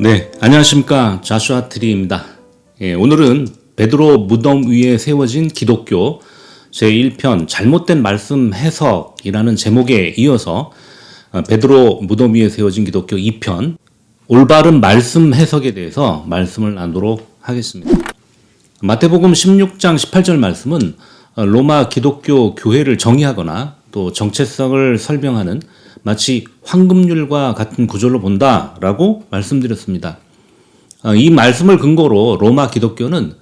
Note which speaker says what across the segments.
Speaker 1: 네, 안녕하십니까. 자슈아 트리입니다. 오늘은 베드로 무덤 위에 세워진 기독교 제1편 잘못된 말씀 해석이라는 제목에 이어서 베드로 무덤 위에 세워진 기독교 2편 올바른 말씀 해석에 대해서 말씀을 나누도록 하겠습니다. 마태복음 16장 18절 말씀은 로마 기독교 교회를 정의하거나 또 정체성을 설명하는 마치 황금률과 같은 구절로 본다라고 말씀드렸습니다. 이 말씀을 근거로 로마 기독교는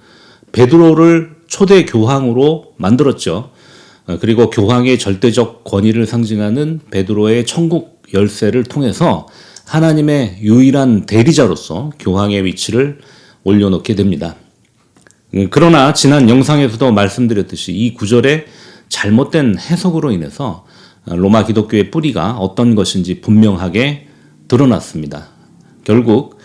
Speaker 1: 베드로를 초대 교황으로 만들었죠. 그리고 교황의 절대적 권위를 상징하는 베드로의 천국 열쇠를 통해서 하나님의 유일한 대리자로서 교황의 위치를 올려놓게 됩니다. 그러나 지난 영상에서도 말씀드렸듯이 이 구절의 잘못된 해석으로 인해서 로마 기독교의 뿌리가 어떤 것인지 분명하게 드러났습니다. 결국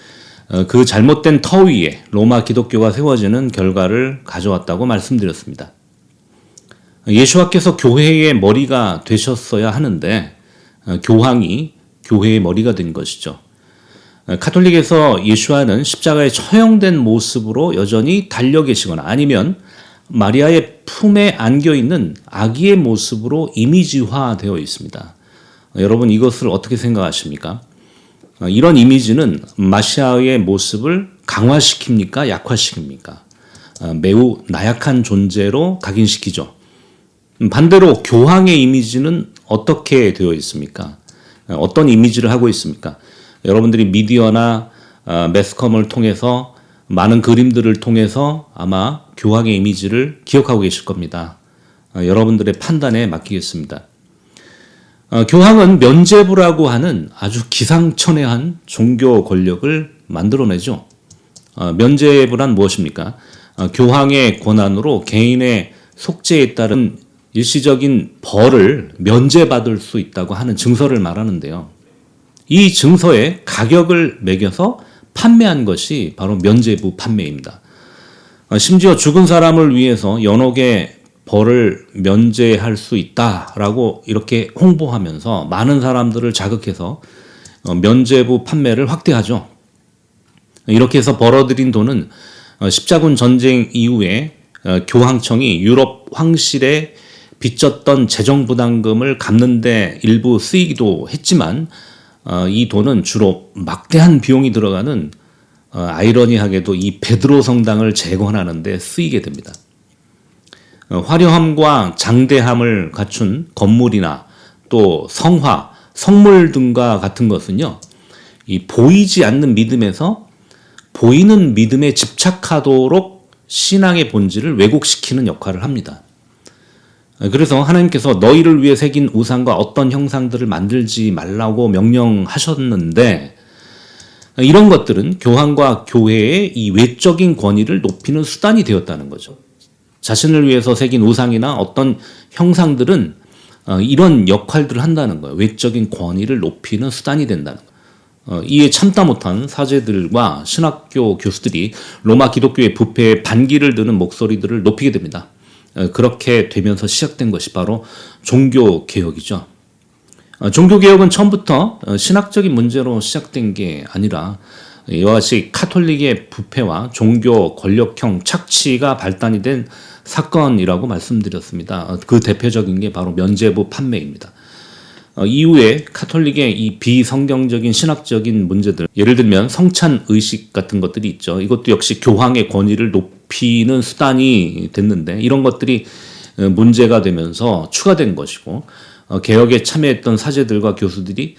Speaker 1: 그 잘못된 터 위에 로마 기독교가 세워지는 결과를 가져왔다고 말씀드렸습니다. 예수와께서 교회의 머리가 되셨어야 하는데 교황이 교회의 머리가 된 것이죠. 카톨릭에서 예수와는 십자가에 처형된 모습으로 여전히 달려 계시거나 아니면 마리아의 품에 안겨있는 아기의 모습으로 이미지화되어 있습니다. 여러분 이것을 어떻게 생각하십니까? 이런 이미지는 마시아의 모습을 강화시킵니까? 약화시킵니까? 매우 나약한 존재로 각인시키죠. 반대로 교황의 이미지는 어떻게 되어 있습니까? 어떤 이미지를 하고 있습니까? 여러분들이 미디어나 매스컴을 통해서 많은 그림들을 통해서 아마 교황의 이미지를 기억하고 계실 겁니다. 여러분들의 판단에 맡기겠습니다. 교황은 면죄부라고 하는 아주 기상천외한 종교 권력을 만들어내죠. 면죄부란 무엇입니까? 교황의 권한으로 개인의 속죄에 따른 일시적인 벌을 면제받을 수 있다고 하는 증서를 말하는데요. 이 증서에 가격을 매겨서 판매한 것이 바로 면죄부 판매입니다. 심지어 죽은 사람을 위해서 연옥의 벌을 면제할 수 있다라고 이렇게 홍보하면서 많은 사람들을 자극해서 면죄부 판매를 확대하죠. 이렇게 해서 벌어들인 돈은 십자군 전쟁 이후에 교황청이 유럽 황실에 빚졌던 재정부담금을 갚는 데 일부 쓰이기도 했지만 이 돈은 주로 막대한 비용이 들어가는 아이러니하게도 이 베드로 성당을 재건하는 데 쓰이게 됩니다. 화려함과 장대함을 갖춘 건물이나 또 성화, 성물 등과 같은 것은요, 이 보이지 않는 믿음에서 보이는 믿음에 집착하도록 신앙의 본질을 왜곡시키는 역할을 합니다. 그래서 하나님께서 너희를 위해 새긴 우상과 어떤 형상들을 만들지 말라고 명령하셨는데 이런 것들은 교황과 교회의 이 외적인 권위를 높이는 수단이 되었다는 거죠. 자신을 위해서 새긴 우상이나 어떤 형상들은 이런 역할들을 한다는 거예요. 외적인 권위를 높이는 수단이 된다는 거예요. 이에 참다 못한 사제들과 신학교 교수들이 로마 기독교의 부패에 반기를 드는 목소리들을 높이게 됩니다. 그렇게 되면서 시작된 것이 바로 종교개혁이죠. 종교개혁은 처음부터 신학적인 문제로 시작된 게 아니라 이와 같이 카톨릭의 부패와 종교 권력형 착취가 발단이 된 사건이라고 말씀드렸습니다. 그 대표적인 게 바로 면죄부 판매입니다. 이후에 카톨릭의 이 비성경적인 신학적인 문제들, 예를 들면 성찬 의식 같은 것들이 있죠. 이것도 역시 교황의 권위를 높이는 수단이 됐는데 이런 것들이 문제가 되면서 추가된 것이고 개혁에 참여했던 사제들과 교수들이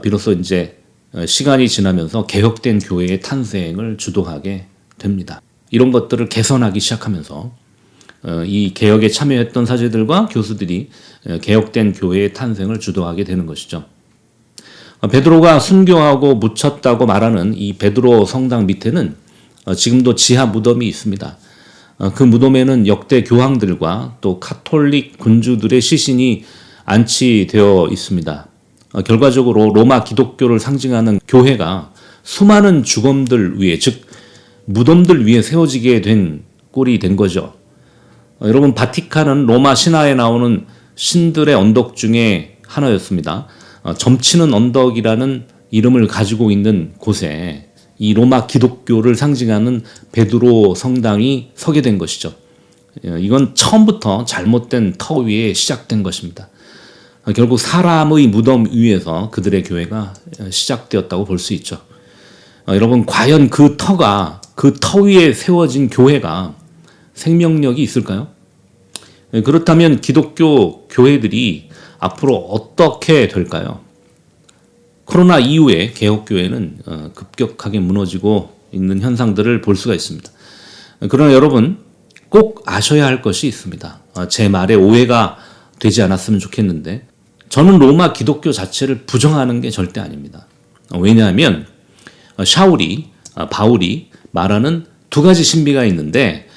Speaker 1: 비로소 이제 시간이 지나면서 개혁된 교회의 탄생을 주도하게 됩니다. 이런 것들을 개선하기 시작하면서 이 개혁에 참여했던 사제들과 교수들이 개혁된 교회의 탄생을 주도하게 되는 것이죠. 베드로가 순교하고 묻혔다고 말하는 이 베드로 성당 밑에는 지금도 지하 무덤이 있습니다. 그 무덤에는 역대 교황들과 또 카톨릭 군주들의 시신이 안치되어 있습니다. 결과적으로 로마 기독교를 상징하는 교회가 수많은 죽음들 위에, 즉 무덤들 위에 세워지게 된 꼴이 된 거죠. 여러분 바티칸은 로마 신화에 나오는 신들의 언덕 중에 하나였습니다. 점치는 언덕이라는 이름을 가지고 있는 곳에 이 로마 기독교를 상징하는 베드로 성당이 서게 된 것이죠. 이건 처음부터 잘못된 터 위에 시작된 것입니다. 결국 사람의 무덤 위에서 그들의 교회가 시작되었다고 볼 수 있죠. 여러분, 과연 그 터 위에 세워진 교회가 생명력이 있을까요? 그렇다면 기독교 교회들이 앞으로 어떻게 될까요? 코로나 이후에 개혁교회는 급격하게 무너지고 있는 현상들을 볼 수가 있습니다. 그러나 여러분, 꼭 아셔야 할 것이 있습니다. 제 말에 오해가 되지 않았으면 좋겠는데, 저는 로마 기독교 자체를 부정하는 게 절대 아닙니다. 왜냐하면 바울이 말하는 두 가지 신비가 있는데,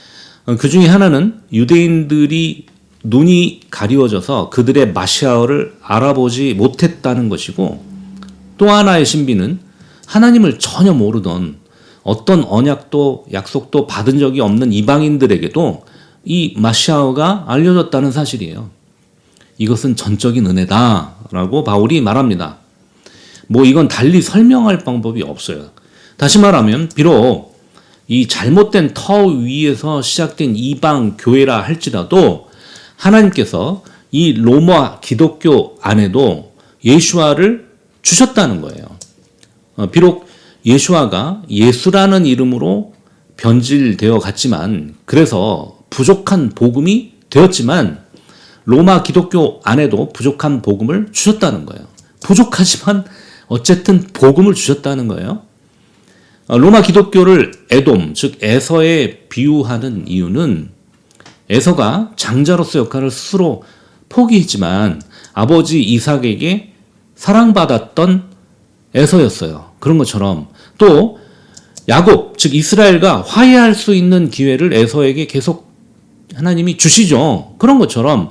Speaker 1: 그 중에 하나는 유대인들이 눈이 가리워져서 그들의 마시아어를 알아보지 못했다는 것이고, 또 하나의 신비는 하나님을 전혀 모르던 어떤 언약도 약속도 받은 적이 없는 이방인들에게도 이 마시아어가 알려졌다는 사실이에요. 이것은 전적인 은혜다라고 바울이 말합니다. 이건 달리 설명할 방법이 없어요. 다시 말하면 비록 이 잘못된 터 위에서 시작된 이방 교회라 할지라도 하나님께서 이 로마 기독교 안에도 예수아를 주셨다는 거예요. 비록 예수아가 예수라는 이름으로 변질되어 갔지만, 그래서 부족한 복음이 되었지만 로마 기독교 안에도 부족한 복음을 주셨다는 거예요. 부족하지만 어쨌든 복음을 주셨다는 거예요. 로마 기독교를 에돔, 즉 에서에 비유하는 이유는 에서가 장자로서 역할을 스스로 포기했지만 아버지 이삭에게 사랑받았던 에서였어요. 그런 것처럼 또 야곱, 즉 이스라엘과 화해할 수 있는 기회를 에서에게 계속 하나님이 주시죠. 그런 것처럼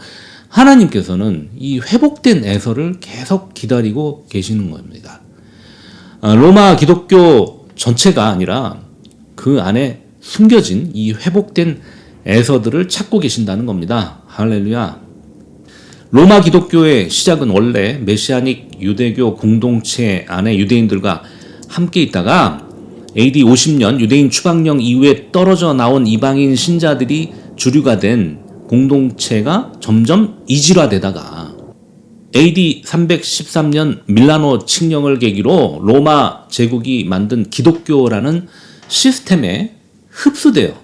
Speaker 1: 하나님께서는 이 회복된 에서를 계속 기다리고 계시는 겁니다. 로마 기독교 전체가 아니라 그 안에 숨겨진 이 회복된 에서들을 찾고 계신다는 겁니다. 할렐루야. 로마 기독교의 시작은 원래 메시아닉 유대교 공동체 안에 유대인들과 함께 있다가 AD 50년 유대인 추방령 이후에 떨어져 나온 이방인 신자들이 주류가 된 공동체가 점점 이질화되다가 AD 313년 밀라노 칙령을 계기로 로마 제국이 만든 기독교라는 시스템에 흡수돼요.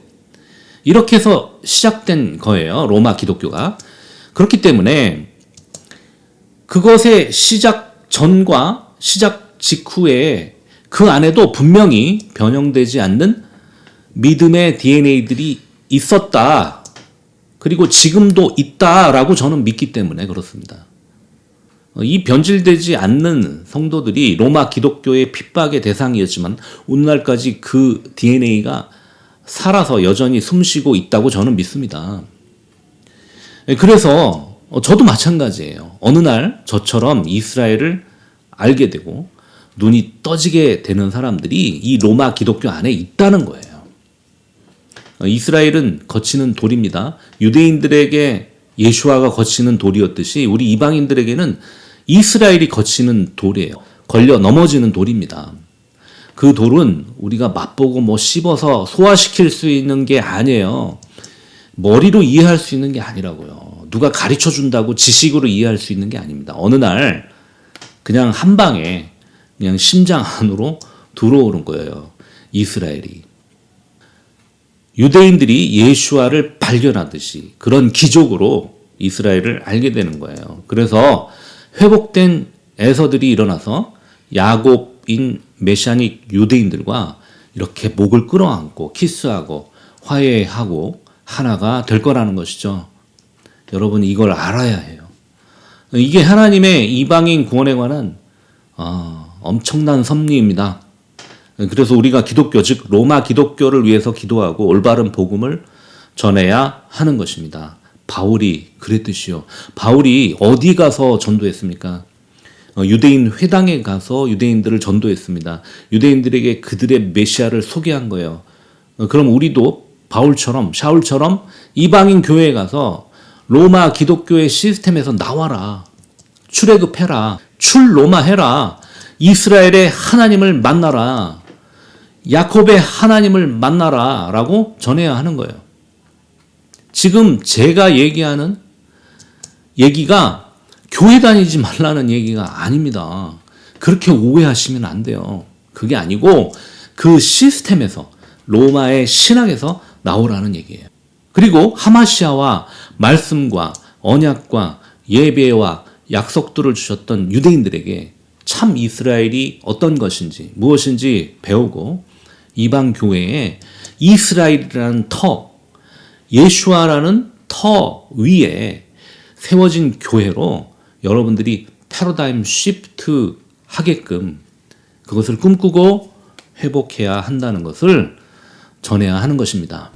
Speaker 1: 이렇게 해서 시작된 거예요. 로마 기독교가. 그렇기 때문에 그것의 시작 전과 시작 직후에 그 안에도 분명히 변형되지 않는 믿음의 DNA들이 있었다. 그리고 지금도 있다라고 저는 믿기 때문에 그렇습니다. 이 변질되지 않는 성도들이 로마 기독교의 핍박의 대상이었지만 오늘날까지 그 DNA가 살아서 여전히 숨쉬고 있다고 저는 믿습니다. 그래서 저도 마찬가지예요. 어느 날 저처럼 이스라엘을 알게 되고 눈이 떠지게 되는 사람들이 이 로마 기독교 안에 있다는 거예요. 이스라엘은 거치는 돌입니다. 유대인들에게 예수아가 거치는 돌이었듯이 우리 이방인들에게는 이스라엘이 거치는 돌이에요. 걸려 넘어지는 돌입니다. 그 돌은 우리가 맛보고 씹어서 소화시킬 수 있는 게 아니에요. 머리로 이해할 수 있는 게 아니라고요. 누가 가르쳐 준다고 지식으로 이해할 수 있는 게 아닙니다. 어느 날 그냥 한 방에 그냥 심장 안으로 들어오는 거예요. 이스라엘이. 유대인들이 예수아를 발견하듯이 그런 기적으로 이스라엘을 알게 되는 거예요. 그래서 회복된 에서들이 일어나서 야곱인 메시아닉 유대인들과 이렇게 목을 끌어안고 키스하고 화해하고 하나가 될 거라는 것이죠. 여러분 이걸 알아야 해요. 이게 하나님의 이방인 구원에 관한 엄청난 섭리입니다. 그래서 우리가 기독교, 즉 로마 기독교를 위해서 기도하고 올바른 복음을 전해야 하는 것입니다. 바울이 그랬듯이요. 바울이 어디 가서 전도했습니까? 유대인 회당에 가서 유대인들을 전도했습니다. 유대인들에게 그들의 메시아를 소개한 거예요. 그럼 우리도 바울처럼 샤울처럼 이방인 교회에 가서 로마 기독교의 시스템에서 나와라. 출애굽해라. 출로마 해라. 이스라엘의 하나님을 만나라. 야곱의 하나님을 만나라 라고 전해야 하는 거예요. 지금 제가 얘기하는 얘기가 교회 다니지 말라는 얘기가 아닙니다. 그렇게 오해하시면 안 돼요. 그게 아니고 그 시스템에서, 로마의 신학에서 나오라는 얘기예요. 그리고 하마시아와 말씀과 언약과 예배와 약속들을 주셨던 유대인들에게 참 이스라엘이 어떤 것인지 무엇인지 배우고 이방 교회에 이스라엘이라는 터, 예수아라는 터 위에 세워진 교회로 여러분들이 패러다임 시프트 하게끔 그것을 꿈꾸고 회복해야 한다는 것을 전해야 하는 것입니다.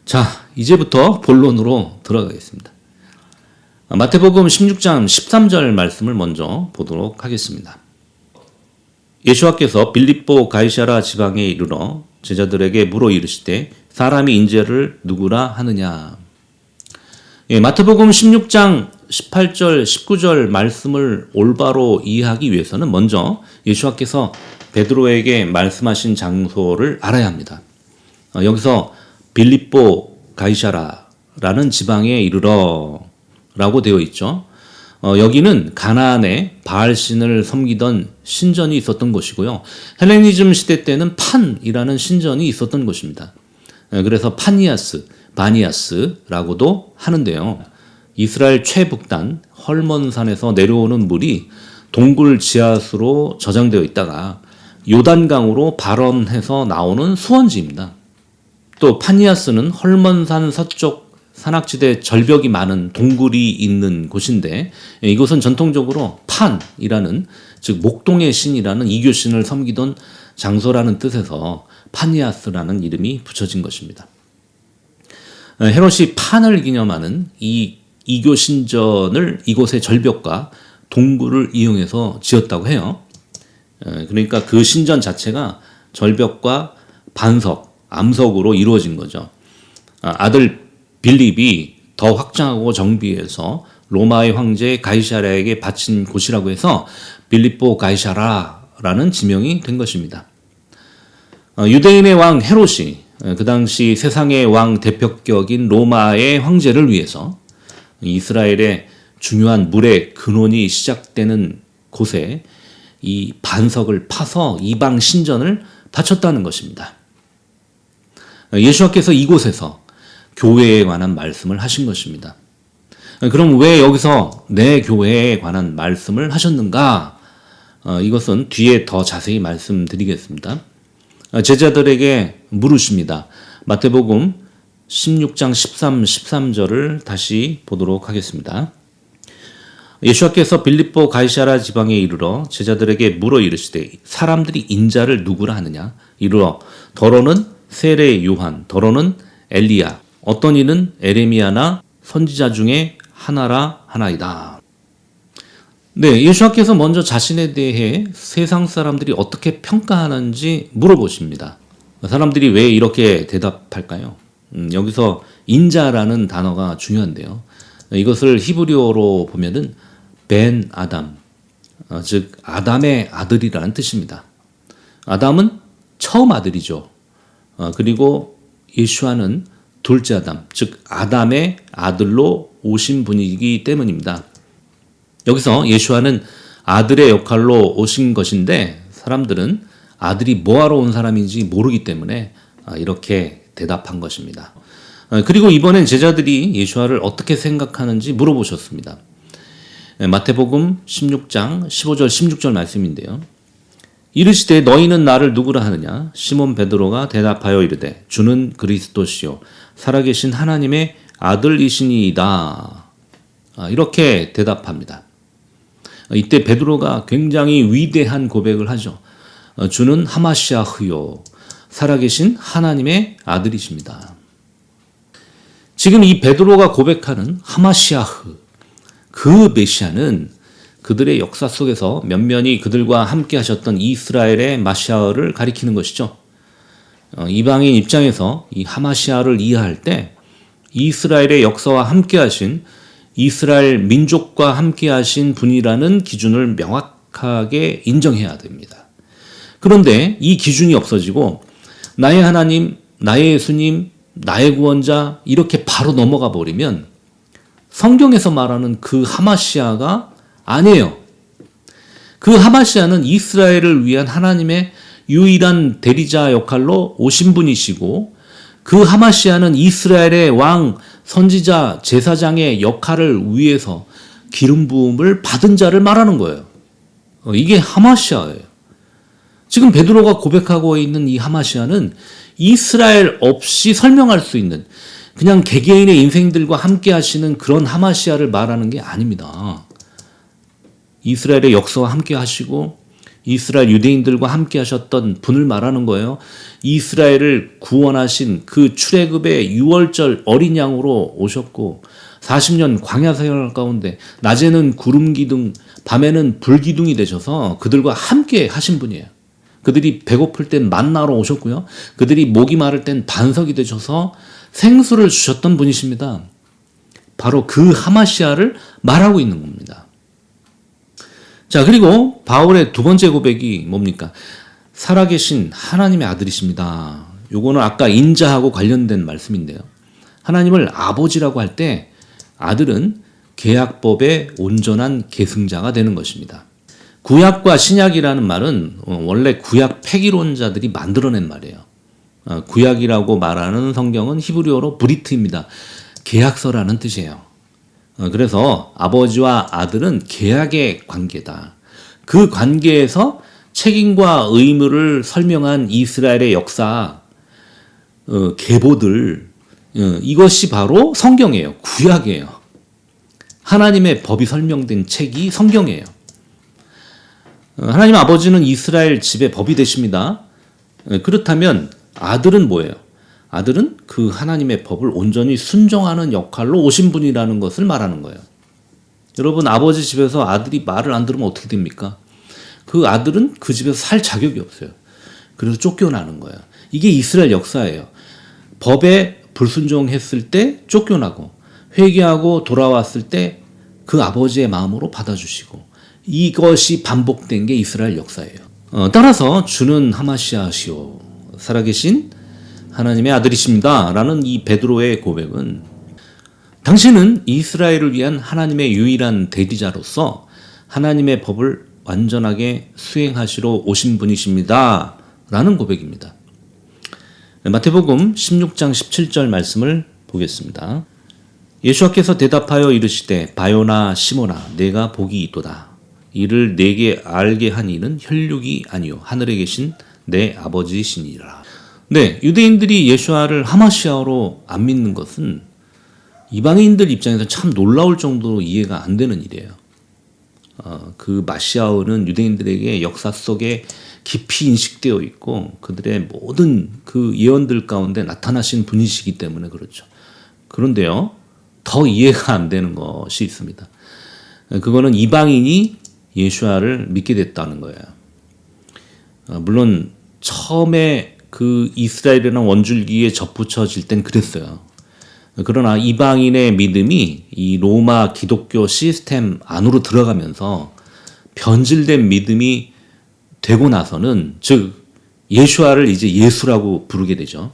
Speaker 1: 자, 이제부터 본론으로 들어가겠습니다. 마태복음 16장 13절 말씀을 먼저 보도록 하겠습니다. 예수와께서 빌립보 가이사랴 지방에 이르러 제자들에게 물어 이르시되 사람이 인자를 누구라 하느냐. 마태복음 16장 18절 19절 말씀을 올바로 이해하기 위해서는 먼저 예수와께서 베드로에게 말씀하신 장소를 알아야 합니다. 여기서 빌립보 가이사랴라는 지방에 이르러 라고 되어 있죠. 여기는 가나안에 바알신을 섬기던 신전이 있었던 곳이고요. 헬레니즘 시대 때는 판이라는 신전이 있었던 곳입니다. 그래서 파니아스, 바니아스라고도 하는데요. 이스라엘 최북단 헐몬산에서 내려오는 물이 동굴 지하수로 저장되어 있다가 요단강으로 발원해서 나오는 수원지입니다. 또 파니아스는 헐몬산 서쪽 산악지대 절벽이 많은 동굴이 있는 곳인데 이곳은 전통적으로 판이라는 즉 목동의 신이라는 이교신을 섬기던 장소라는 뜻에서 파니아스라는 이름이 붙여진 것입니다. 헤롯이 판을 기념하는 이 이교신전을 이곳의 절벽과 동굴을 이용해서 지었다고 해요. 그러니까 그 신전 자체가 절벽과 반석, 암석으로 이루어진 거죠. 아들 빌립이 더 확장하고 정비해서 로마의 황제 가이사랴에게 바친 곳이라고 해서 빌립보 가이사랴라는 지명이 된 것입니다. 유대인의 왕 헤롯이 그 당시 세상의 왕 대표격인 로마의 황제를 위해서 이스라엘의 중요한 물의 근원이 시작되는 곳에 이 반석을 파서 이방 신전을 바쳤다는 것입니다. 예수께서 이곳에서 교회에 관한 말씀을 하신 것입니다. 그럼 왜 여기서 내 교회에 관한 말씀을 하셨는가? 이것은 뒤에 더 자세히 말씀드리겠습니다. 제자들에게 물으십니다. 마태복음 16장 13절을 다시 보도록 하겠습니다. 예수께서 빌립보 가이사랴 지방에 이르러 제자들에게 물어 이르시되 사람들이 인자를 누구라 하느냐? 이르러 더러는 세례 요한, 더러는 엘리야, 어떤 이는 에레미야나 선지자 중에 하나라 하나이다. 네, 예수께서 먼저 자신에 대해 세상 사람들이 어떻게 평가하는지 물어보십니다. 사람들이 왜 이렇게 대답할까요? 여기서 인자라는 단어가 중요한데요. 이것을 히브리어로 보면은 벤 아담, 즉 아담의 아들이라는 뜻입니다. 아담은 처음 아들이죠. 그리고 예수와는 둘째 아담, 즉 아담의 아들로 오신 분이기 때문입니다. 여기서 예수와는 아들의 역할로 오신 것인데 사람들은 아들이 뭐하러 온 사람인지 모르기 때문에 이렇게 대답한 것입니다. 그리고 이번엔 제자들이 예수와를 어떻게 생각하는지 물어보셨습니다. 마태복음 16장 15절 16절 말씀인데요. 이르시되 너희는 나를 누구라 하느냐? 시몬 베드로가 대답하여 이르되 주는 그리스도시요 살아계신 하나님의 아들이시니이다. 이렇게 대답합니다. 이때 베드로가 굉장히 위대한 고백을 하죠. 주는 하마시아흐요 살아계신 하나님의 아들이십니다. 지금 이 베드로가 고백하는 하마시아흐, 그 메시아는 그들의 역사 속에서 면면이 그들과 함께 하셨던 이스라엘의 마시아를 가리키는 것이죠. 이방인 입장에서 이 하마시아를 이해할 때 이스라엘의 역사와 함께 하신 이스라엘 민족과 함께 하신 분이라는 기준을 명확하게 인정해야 됩니다. 그런데 이 기준이 없어지고 나의 하나님, 나의 예수님, 나의 구원자 이렇게 바로 넘어가 버리면 성경에서 말하는 그 하마시아가 아니에요. 그 하마시아는 이스라엘을 위한 하나님의 유일한 대리자 역할로 오신 분이시고, 그 하마시아는 이스라엘의 왕, 선지자, 제사장의 역할을 위해서 기름 부음을 받은 자를 말하는 거예요. 이게 하마시아예요. 지금 베드로가 고백하고 있는 이 하마시아는 이스라엘 없이 설명할 수 있는, 그냥 개개인의 인생들과 함께 하시는 그런 하마시아를 말하는 게 아닙니다. 이스라엘의 역사와 함께 하시고 이스라엘 유대인들과 함께 하셨던 분을 말하는 거예요. 이스라엘을 구원하신 그 출애굽의 6월절 어린 양으로 오셨고 40년 광야 생활 가운데 낮에는 구름 기둥, 밤에는 불 기둥이 되셔서 그들과 함께 하신 분이에요. 그들이 배고플 땐 만나러 오셨고요. 그들이 목이 마를 땐 반석이 되셔서 생수를 주셨던 분이십니다. 바로 그 하마시아를 말하고 있는 겁니다. 자, 그리고 바울의 두 번째 고백이 뭡니까? 살아계신 하나님의 아들이십니다. 요거는 아까 인자하고 관련된 말씀인데요. 하나님을 아버지라고 할 때 아들은 계약법의 온전한 계승자가 되는 것입니다. 구약과 신약이라는 말은 원래 구약 폐기론자들이 만들어낸 말이에요. 구약이라고 말하는 성경은 히브리어로 브리트입니다. 계약서라는 뜻이에요. 그래서 아버지와 아들은 계약의 관계다. 그 관계에서 책임과 의무를 설명한 이스라엘의 역사, 계보들, 이것이 바로 성경이에요. 구약이에요. 하나님의 법이 설명된 책이 성경이에요. 하나님 아버지는 이스라엘 집의 법이 되십니다. 그렇다면 아들은 뭐예요? 아들은 그 하나님의 법을 온전히 순종하는 역할로 오신 분이라는 것을 말하는 거예요. 여러분, 아버지 집에서 아들이 말을 안 들으면 어떻게 됩니까? 그 아들은 그 집에서 살 자격이 없어요. 그래서 쫓겨나는 거예요. 이게 이스라엘 역사예요. 법에 불순종했을 때 쫓겨나고 회개하고 돌아왔을 때 그 아버지의 마음으로 받아주시고, 이것이 반복된 게 이스라엘 역사예요. 따라서 주는 하마시아시오, 살아계신 하나님의 아들이십니다 라는 이 베드로의 고백은 당신은 이스라엘을 위한 하나님의 유일한 대리자로서 하나님의 법을 완전하게 수행하시러 오신 분이십니다 라는 고백입니다. 마태복음 16장 17절 말씀을 보겠습니다. 예수께서 대답하여 이르시되 바요나 시모나 내가 복이 있도다. 이를 내게 알게 한 이는 혈육이 아니요 하늘에 계신 내 아버지시니라. 네, 유대인들이 예수와를 하마시아로 안 믿는 것은 이방인들 입장에서 참 놀라울 정도로 이해가 안 되는 일이에요. 그 마시아어는 유대인들에게 역사 속에 깊이 인식되어 있고 그들의 모든 그 예언들 가운데 나타나신 분이시기 때문에 그렇죠. 그런데요, 더 이해가 안 되는 것이 있습니다. 그거는 이방인이 예수와를 믿게 됐다는 거예요. 물론 처음에 그 이스라엘이라는 원줄기에 접붙여질 땐 그랬어요. 그러나 이방인의 믿음이 이 로마 기독교 시스템 안으로 들어가면서 변질된 믿음이 되고 나서는, 즉 예수와를 이제 예수라고 부르게 되죠.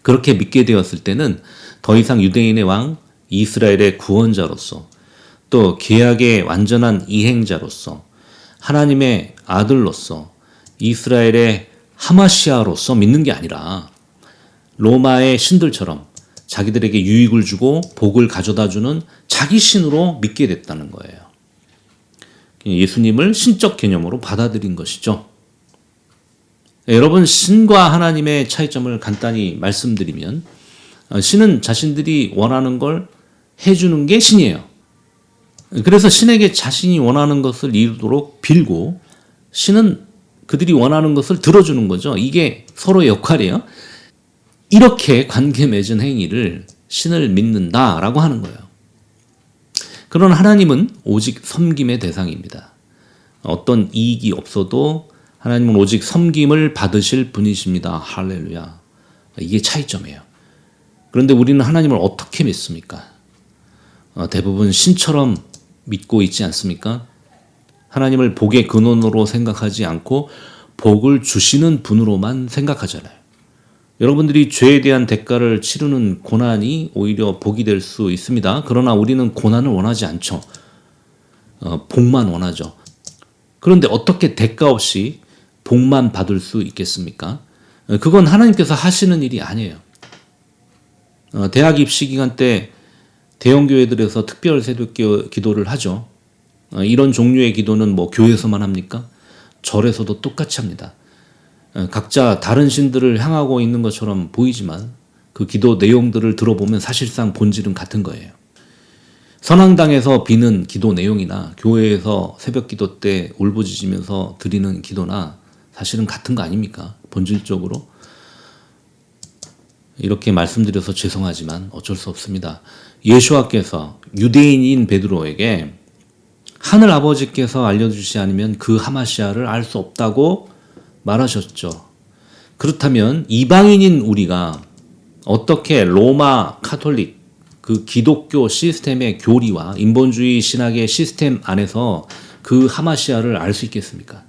Speaker 1: 그렇게 믿게 되었을 때는 더 이상 유대인의 왕, 이스라엘의 구원자로서, 또 계약의 완전한 이행자로서, 하나님의 아들로서, 이스라엘의 하마시아로서 믿는 게 아니라 로마의 신들처럼 자기들에게 유익을 주고 복을 가져다주는 자기 신으로 믿게 됐다는 거예요. 예수님을 신적 개념으로 받아들인 것이죠. 여러분, 신과 하나님의 차이점을 간단히 말씀드리면, 신은 자신들이 원하는 걸 해주는 게 신이에요. 그래서 신에게 자신이 원하는 것을 이루도록 빌고, 신은 그들이 원하는 것을 들어주는 거죠. 이게 서로의 역할이에요. 이렇게 관계 맺은 행위를 신을 믿는다라고 하는 거예요. 그러나 하나님은 오직 섬김의 대상입니다. 어떤 이익이 없어도 하나님은 오직 섬김을 받으실 분이십니다. 할렐루야. 이게 차이점이에요. 그런데 우리는 하나님을 어떻게 믿습니까? 대부분 신처럼 믿고 있지 않습니까? 하나님을 복의 근원으로 생각하지 않고 복을 주시는 분으로만 생각하잖아요. 여러분들이 죄에 대한 대가를 치르는 고난이 오히려 복이 될 수 있습니다. 그러나 우리는 고난을 원하지 않죠. 복만 원하죠. 그런데 어떻게 대가 없이 복만 받을 수 있겠습니까? 그건 하나님께서 하시는 일이 아니에요. 대학 입시 기간 때 대형 교회들에서 특별 새벽 기도를 하죠. 이런 종류의 기도는 뭐 교회에서만 합니까? 절에서도 똑같이 합니다. 각자 다른 신들을 향하고 있는 것처럼 보이지만 그 기도 내용들을 들어보면 사실상 본질은 같은 거예요. 선앙당에서 비는 기도 내용이나 교회에서 새벽 기도 때 울부짖으면서 드리는 기도나 사실은 같은 거 아닙니까? 본질적으로. 이렇게 말씀드려서 죄송하지만 어쩔 수 없습니다. 예수와께서 유대인인 베드로에게 하늘 아버지께서 알려주시지 않으면 그 하마시아를 알 수 없다고 말하셨죠. 그렇다면 이방인인 우리가 어떻게 로마 카톨릭 그 기독교 시스템의 교리와 인본주의 신학의 시스템 안에서 그 하마시아를 알 수 있겠습니까?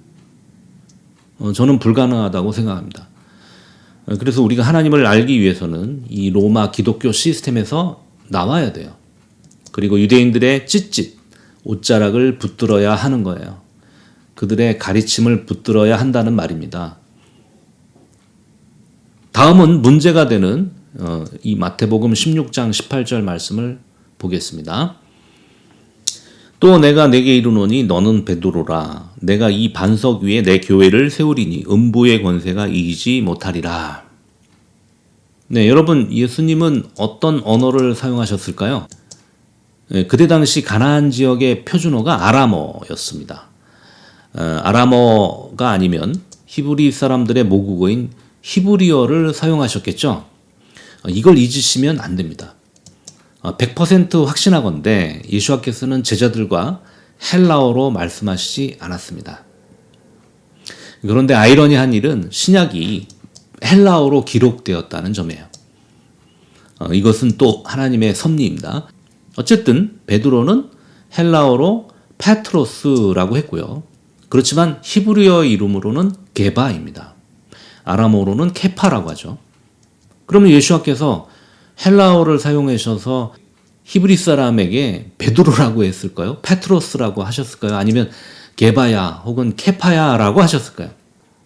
Speaker 1: 저는 불가능하다고 생각합니다. 그래서 우리가 하나님을 알기 위해서는 이 로마 기독교 시스템에서 나와야 돼요. 그리고 유대인들의 찢찢, 옷자락을 붙들어야 하는 거예요. 그들의 가르침을 붙들어야 한다는 말입니다. 다음은 문제가 되는 이 마태복음 16장 18절 말씀을 보겠습니다. 또 내가 내게 이르노니 너는 베드로라. 내가 이 반석 위에 내 교회를 세우리니 음부의 권세가 이기지 못하리라. 네, 여러분 예수님은 어떤 언어를 사용하셨을까요? 그때 당시 가나안 지역의 표준어가 아람어였습니다. 아람어가 아니면 히브리 사람들의 모국어인 히브리어를 사용하셨겠죠. 이걸 잊으시면 안 됩니다. 100% 확신하건대 예수와께서는 제자들과 헬라어로 말씀하시지 않았습니다. 그런데 아이러니한 일은 신약이 헬라어로 기록되었다는 점이에요. 이것은 또 하나님의 섭리입니다. 어쨌든 베드로는 헬라어로 페트로스라고 했고요. 그렇지만 히브리어 이름으로는 게바입니다. 아람어로는 케파라고 하죠. 그러면 예수와께서 헬라어를 사용하셔서 히브리 사람에게 베드로라고 했을까요? 페트로스라고 하셨을까요? 아니면 게바야 혹은 케파야라고 하셨을까요?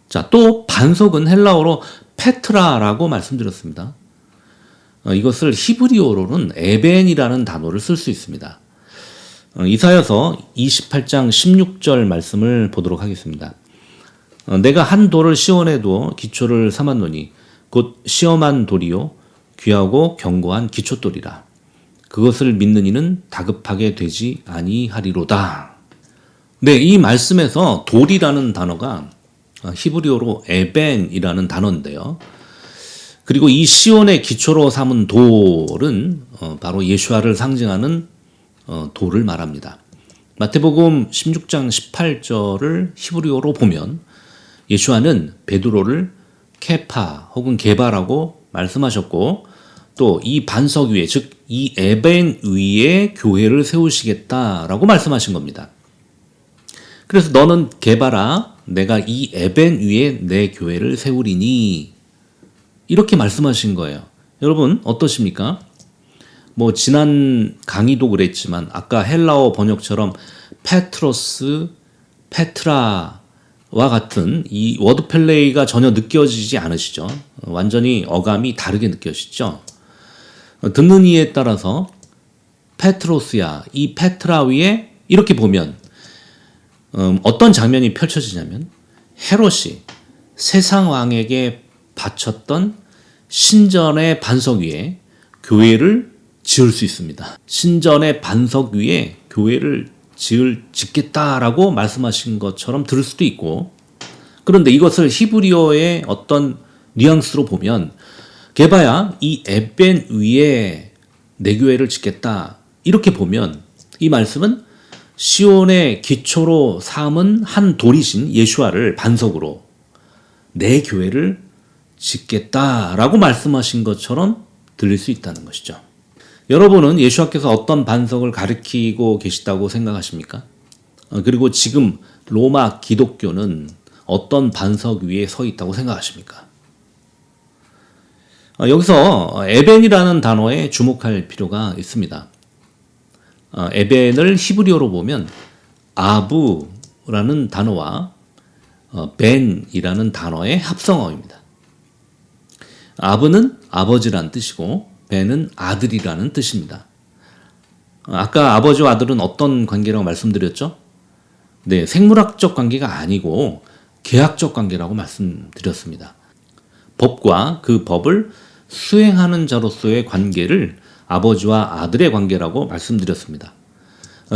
Speaker 1: 자, 또 반석은 헬라어로 페트라라고 말씀드렸습니다. 이것을 히브리어로는 에벤이라는 단어를 쓸 수 있습니다. 이사야서 28장 16절 말씀을 보도록 하겠습니다. 내가 한 돌을 시온에 두어 기초를 삼았노니 곧 시험한 돌이요 귀하고 견고한 기초돌이라. 그것을 믿는 이는 다급하게 되지 아니하리로다. 네, 이 말씀에서 돌이라는 단어가 히브리어로 에벤이라는 단어인데요. 그리고 이 시온의 기초로 삼은 돌은 바로 예수와를 상징하는 돌을 말합니다. 마태복음 16장 18절을 히브리어로 보면 예수와는 베드로를 케파 혹은 게바라고 말씀하셨고 또 이 반석 위에 즉 이 에벤 위에 교회를 세우시겠다라고 말씀하신 겁니다. 그래서 너는 게바라 내가 이 에벤 위에 내 교회를 세우리니 이렇게 말씀하신 거예요. 여러분 어떠십니까? 뭐 지난 강의도 그랬지만 아까 헬라어 번역처럼 페트로스, 페트라와 같은 이 워드 플레이가 전혀 느껴지지 않으시죠? 완전히 어감이 다르게 느껴지죠? 듣는 이에 따라서 페트로스야, 이 페트라 위에 이렇게 보면 어떤 장면이 펼쳐지냐면 헤롯이 세상 왕에게 바쳤던 신전의 반석 위에 교회를 지을 수 있습니다. 신전의 반석 위에 교회를 짓겠다라고 말씀하신 것처럼 들을 수도 있고, 그런데 이것을 히브리어의 어떤 뉘앙스로 보면 게바야 이 에벤 위에 내 교회를 짓겠다 이렇게 보면 이 말씀은 시온의 기초로 삼은 한 돌이신 예수와를 반석으로 내 교회를 짓겠다라고 말씀하신 것처럼 들릴 수 있다는 것이죠. 여러분은 예수와께서 어떤 반석을 가리키고 계시다고 생각하십니까? 그리고 지금 로마 기독교는 어떤 반석 위에 서 있다고 생각하십니까? 여기서 에벤이라는 단어에 주목할 필요가 있습니다. 에벤을 히브리어로 보면 아부라는 단어와 벤이라는 단어의 합성어입니다. 아부는 아버지란 뜻이고 벤은 아들이라는 뜻입니다. 아까 아버지와 아들은 어떤 관계라고 말씀드렸죠? 네, 생물학적 관계가 아니고 계약적 관계라고 말씀드렸습니다. 법과 그 법을 수행하는 자로서의 관계를 아버지와 아들의 관계라고 말씀드렸습니다.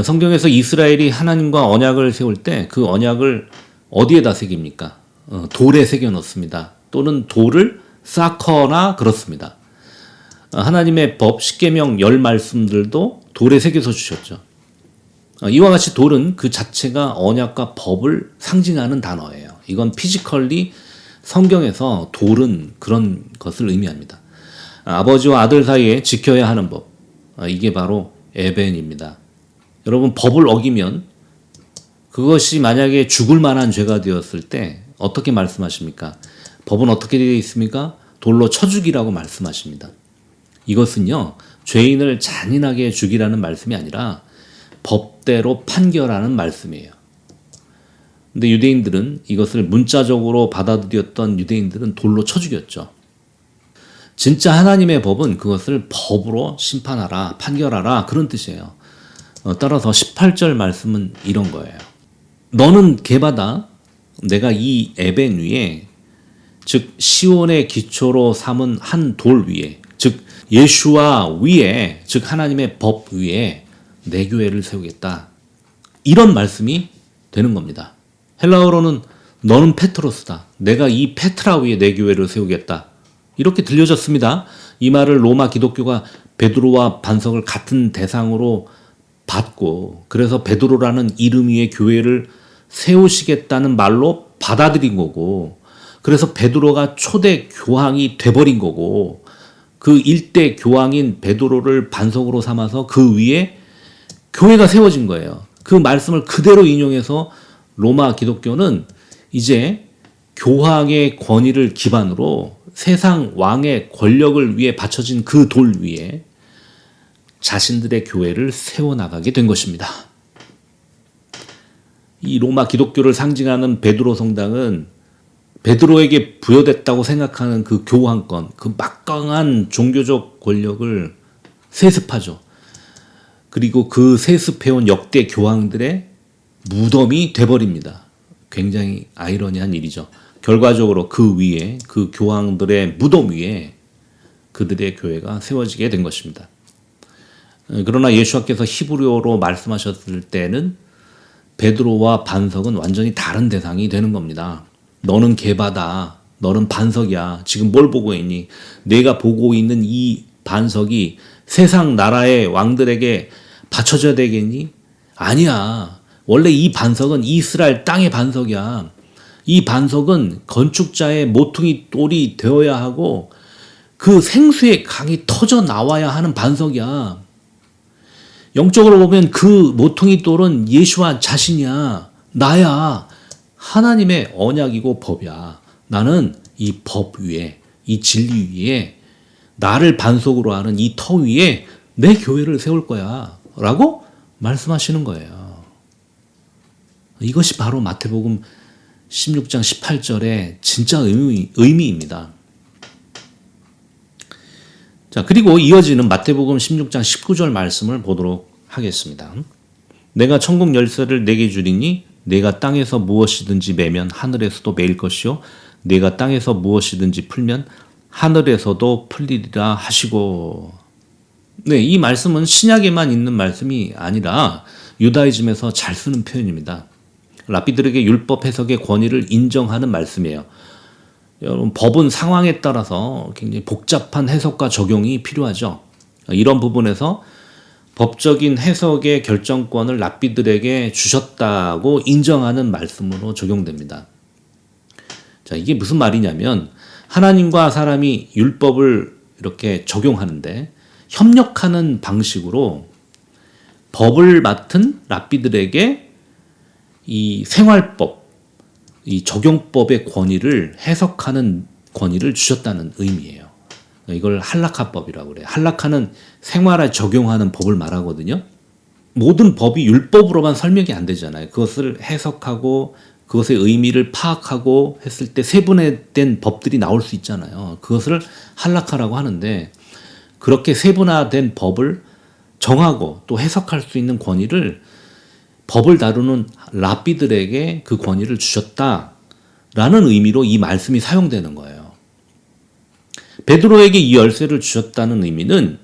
Speaker 1: 성경에서 이스라엘이 하나님과 언약을 세울 때 그 언약을 어디에다 새깁니까? 돌에 새겨 놓습니다. 또는 돌을 쌓거나 그렇습니다. 하나님의 법, 십계명 10말씀들도 돌에 새겨서 주셨죠. 이와 같이 돌은 그 자체가 언약과 법을 상징하는 단어예요. 이건 피지컬리 성경에서 돌은 그런 것을 의미합니다. 아버지와 아들 사이에 지켜야 하는 법, 이게 바로 에벤입니다. 여러분, 법을 어기면 그것이 만약에 죽을 만한 죄가 되었을 때 어떻게 말씀하십니까? 법은 어떻게 되어 있습니까? 돌로 쳐 죽이라고 말씀하십니다. 이것은요, 죄인을 잔인하게 죽이라는 말씀이 아니라 법대로 판결하는 말씀이에요. 근데 유대인들은 이것을 문자적으로 받아들였던 유대인들은 돌로 쳐 죽였죠. 진짜 하나님의 법은 그것을 법으로 심판하라, 판결하라 그런 뜻이에요. 따라서 18절 말씀은 이런 거예요. 너는 게바다, 내가 이 에벤 위에, 즉 시온의 기초로 삼은 한 돌 위에, 즉 예수와 위에, 즉 하나님의 법 위에 내 교회를 세우겠다. 이런 말씀이 되는 겁니다. 헬라어로는 너는 페트로스다. 내가 이 페트라 위에 내 교회를 세우겠다. 이렇게 들려졌습니다. 이 말을 로마 기독교가 베드로와 반석을 같은 대상으로 받고 그래서 베드로라는 이름 위에 교회를 세우시겠다는 말로 받아들인 거고 그래서 베드로가 초대 교황이 돼버린 거고 그 일대 교황인 베드로를 반석으로 삼아서 그 위에 교회가 세워진 거예요. 그 말씀을 그대로 인용해서 로마 기독교는 이제 교황의 권위를 기반으로 세상 왕의 권력을 위해 받쳐진 그 돌 위에 자신들의 교회를 세워나가게 된 것입니다. 이 로마 기독교를 상징하는 베드로 성당은 베드로에게 부여됐다고 생각하는 그 교황권, 그 막강한 종교적 권력을 세습하죠. 그리고 그 세습해온 역대 교황들의 무덤이 돼버립니다. 굉장히 아이러니한 일이죠. 결과적으로 그 위에, 그 교황들의 무덤 위에 그들의 교회가 세워지게 된 것입니다. 그러나 예수께서 히브리어로 말씀하셨을 때는 베드로와 반석은 완전히 다른 대상이 되는 겁니다. 너는 게바다, 너는 반석이야. 지금 뭘 보고 있니? 내가 보고 있는 이 반석이 세상 나라의 왕들에게 바쳐져야 되겠니? 아니야. 원래 이 반석은 이스라엘 땅의 반석이야. 이 반석은 건축자의 모퉁이 돌이 되어야 하고 그 생수의 강이 터져 나와야 하는 반석이야. 영적으로 보면 그 모퉁이 돌은 예수와 자신이야. 나야. 하나님의 언약이고 법이야. 나는 이 법 위에, 이 진리 위에, 나를 반석으로 하는 이 터 위에 내 교회를 세울 거야. 라고 말씀하시는 거예요. 이것이 바로 마태복음 16장 18절의 진짜 의미입니다. 자, 그리고 이어지는 마태복음 16장 19절 말씀을 보도록 하겠습니다. 내가 천국 열쇠를 내게 주리니 내가 땅에서 무엇이든지 매면 하늘에서도 매일 것이요 내가 땅에서 무엇이든지 풀면 하늘에서도 풀리리라 하시고. 네, 이 말씀은 신약에만 있는 말씀이 아니라 유다이즘에서 잘 쓰는 표현입니다. 랍비들에게 율법 해석의 권위를 인정하는 말씀이에요. 여러분, 법은 상황에 따라서 굉장히 복잡한 해석과 적용이 필요하죠. 이런 부분에서 법적인 해석의 결정권을 랍비들에게 주셨다고 인정하는 말씀으로 적용됩니다. 자, 이게 무슨 말이냐면 하나님과 사람이 율법을 이렇게 적용하는데 협력하는 방식으로 법을 맡은 랍비들에게 이 생활법, 이 적용법의 권위를 해석하는 권위를 주셨다는 의미예요. 이걸 할라카법이라고 그래요. 할라카는 생활에 적용하는 법을 말하거든요. 모든 법이 율법으로만 설명이 안 되잖아요. 그것을 해석하고 그것의 의미를 파악하고 했을 때 세분화된 법들이 나올 수 있잖아요. 그것을 할라카라고 하는데, 그렇게 세분화된 법을 정하고 또 해석할 수 있는 권위를 법을 다루는 랍비들에게 그 권위를 주셨다라는 의미로 이 말씀이 사용되는 거예요. 베드로에게 이 열쇠를 주셨다는 의미는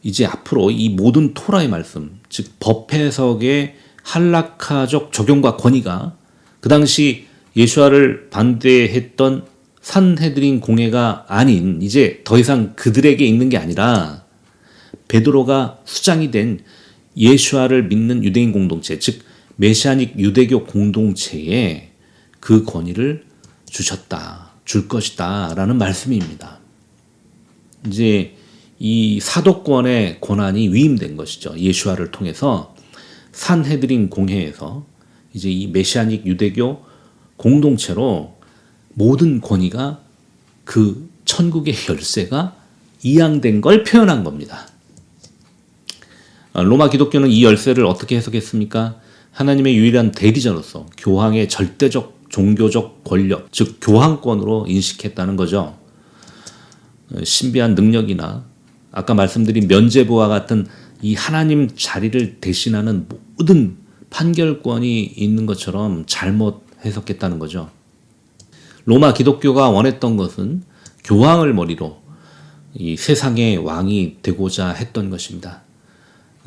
Speaker 1: 이제 앞으로 이 모든 토라의 말씀, 즉 법 해석의 할라카적 적용과 권위가 그 당시 예수와를 반대했던 산헤드린 공회가 아닌 이제 더 이상 그들에게 있는 게 아니라 베드로가 수장이 된 예수와를 믿는 유대인 공동체, 즉 메시아닉 유대교 공동체에 그 권위를 주셨다, 줄 것이다 라는 말씀입니다. 이제 이 사도권의 권한이 위임된 것이죠. 예수와를 통해서 산헤드린 공회에서 이제 이 메시아닉 유대교 공동체로 모든 권위가 그 천국의 열쇠가 이양된 걸 표현한 겁니다. 로마 기독교는 이 열쇠를 어떻게 해석했습니까? 하나님의 유일한 대리자로서 교황의 절대적 종교적 권력, 즉 교황권으로 인식했다는 거죠. 신비한 능력이나 아까 말씀드린 면죄부와 같은 이 하나님 자리를 대신하는 모든 판결권이 있는 것처럼 잘못 해석했다는 거죠. 로마 기독교가 원했던 것은 교황을 머리로 이 세상의 왕이 되고자 했던 것입니다.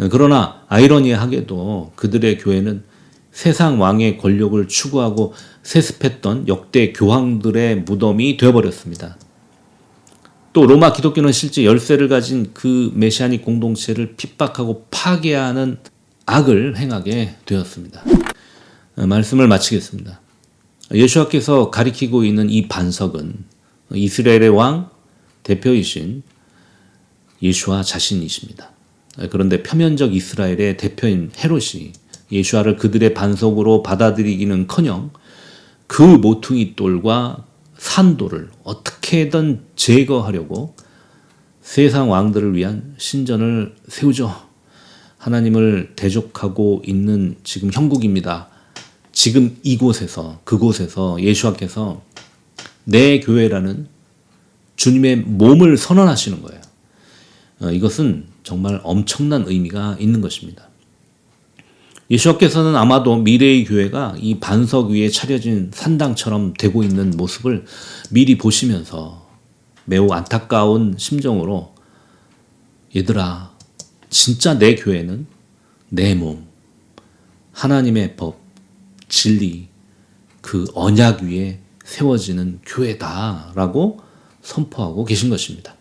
Speaker 1: 그러나 아이러니하게도 그들의 교회는 세상 왕의 권력을 추구하고 세습했던 역대 교황들의 무덤이 되어버렸습니다. 또 로마 기독교는 실제 열쇠를 가진 그 메시아닉 공동체를 핍박하고 파괴하는 악을 행하게 되었습니다. 말씀을 마치겠습니다. 예수와께서 가리키고 있는 이 반석은 이스라엘의 왕 대표이신 예수와 자신이십니다. 그런데 표면적 이스라엘의 대표인 헤롯이 예수와를 그들의 반석으로 받아들이기는커녕 그 모퉁이 돌과 산돌을 어떻게든 제거하려고 세상 왕들을 위한 신전을 세우죠. 하나님을 대적하고 있는 지금 형국입니다. 지금 이곳에서 그곳에서 예수와께서 내 교회라는 주님의 몸을 선언하시는 거예요. 이것은 정말 엄청난 의미가 있는 것입니다. 예수께서는 아마도 미래의 교회가 이 반석 위에 차려진 산당처럼 되고 있는 모습을 미리 보시면서 매우 안타까운 심정으로 얘들아, 진짜 내 교회는 내 몸, 하나님의 법, 진리, 그 언약 위에 세워지는 교회다라고 선포하고 계신 것입니다.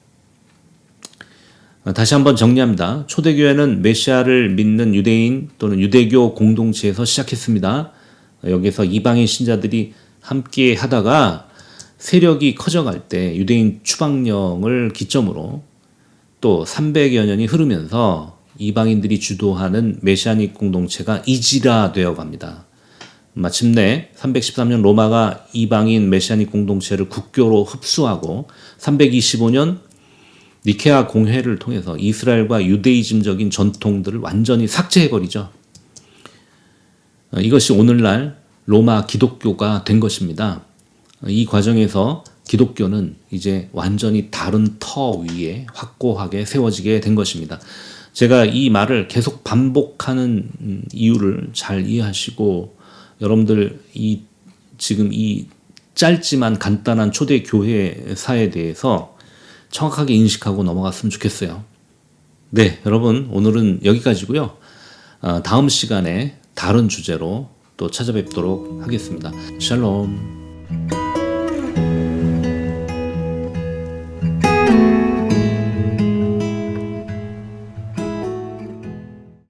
Speaker 1: 다시 한번 정리합니다. 초대교회는 메시아를 믿는 유대인 또는 유대교 공동체에서 시작했습니다. 여기서 이방인 신자들이 함께 하다가 세력이 커져갈 때 유대인 추방령을 기점으로 또 300여 년이 흐르면서 이방인들이 주도하는 메시아닉 공동체가 이지라되어 갑니다. 마침내 313년 로마가 이방인 메시아닉 공동체를 국교로 흡수하고 325년 니케아 공회를 통해서 이스라엘과 유대이즘적인 전통들을 완전히 삭제해버리죠. 이것이 오늘날 로마 기독교가 된 것입니다. 이 과정에서 기독교는 이제 완전히 다른 터 위에 확고하게 세워지게 된 것입니다. 제가 이 말을 계속 반복하는 이유를 잘 이해하시고 여러분들 지금 이 짧지만 간단한 초대 교회사에 대해서 정확하게 인식하고 넘어갔으면 좋겠어요. 네, 여러분 오늘은 여기까지고요. 다음 시간에 다른 주제로 또 찾아뵙도록 하겠습니다. 샬롬.